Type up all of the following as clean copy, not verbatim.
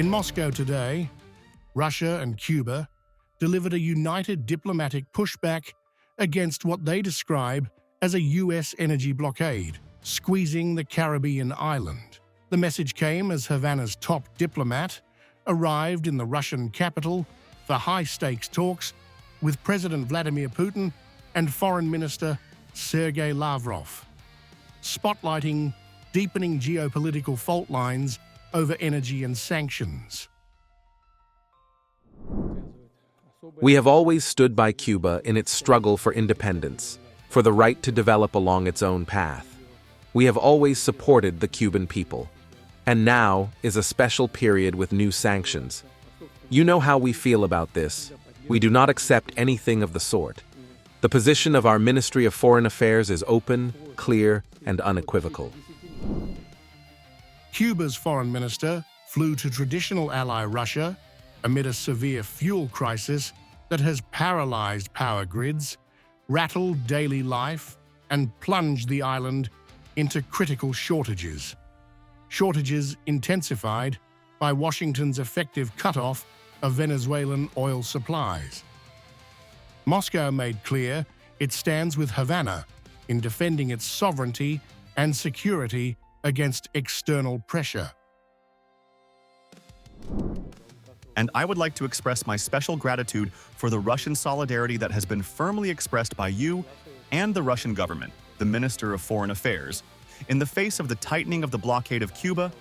In Moscow today, Russia and Cuba delivered a united diplomatic pushback against what they describe as a U.S. energy blockade, squeezing the Caribbean island. The message came as Havana's top diplomat arrived in the Russian capital for high-stakes talks with President Vladimir Putin and Foreign Minister Sergei Lavrov, spotlighting deepening geopolitical fault lines over energy and sanctions. We have always stood by Cuba in its struggle for independence, for the right to develop along its own path. We have always supported the Cuban people. And now is a special period with new sanctions. You know how we feel about this. We do not accept anything of the sort. The position of our Ministry of Foreign Affairs is open, clear, and unequivocal. Cuba's foreign minister flew to traditional ally Russia amid a severe fuel crisis that has paralyzed power grids, rattled daily life, and plunged the island into critical shortages. Shortages intensified by Washington's effective cutoff of Venezuelan oil supplies. Moscow made clear it stands with Havana in defending its sovereignty and security against external pressure. And I would like to express my special gratitude for the Russian solidarity that has been firmly expressed by you and the Russian government, the Minister of Foreign Affairs, in the face of the tightening of the blockade of Cuba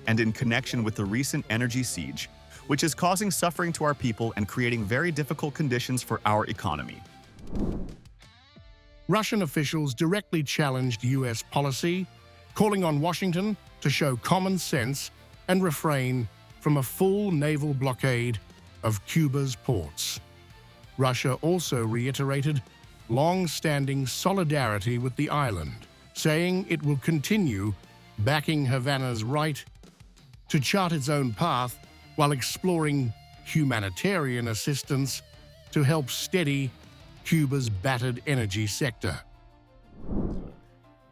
and in connection with the recent energy siege, which is causing suffering to our people and creating very difficult conditions for our economy. Russian officials directly challenged U.S. policy, calling on Washington to show common sense and refrain from a full naval blockade of Cuba's ports. Russia also reiterated long-standing solidarity with the island, saying it will continue backing Havana's right to chart its own path while exploring humanitarian assistance to help steady Cuba's battered energy sector.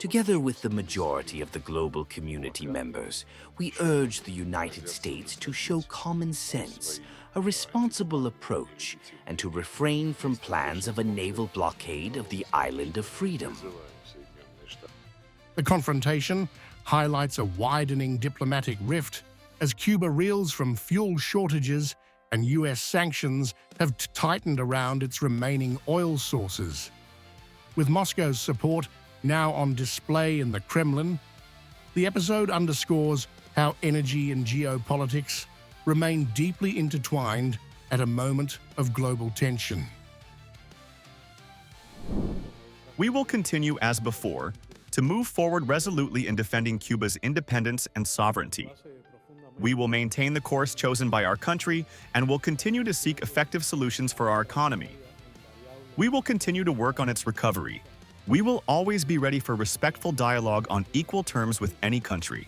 Together with the majority of the global community members, we urge the United States to show common sense, a responsible approach, and to refrain from plans of a naval blockade of the island of freedom. The confrontation highlights a widening diplomatic rift as Cuba reels from fuel shortages and U.S. sanctions have tightened around its remaining oil sources. With Moscow's support now on display in the Kremlin, the episode underscores how energy and geopolitics remain deeply intertwined at a moment of global tension. We will continue as before to move forward resolutely in defending Cuba's independence and sovereignty. We will maintain the course chosen by our country and will continue to seek effective solutions for our economy. We will continue to work on its recovery. We will always be ready for respectful dialogue on equal terms with any country.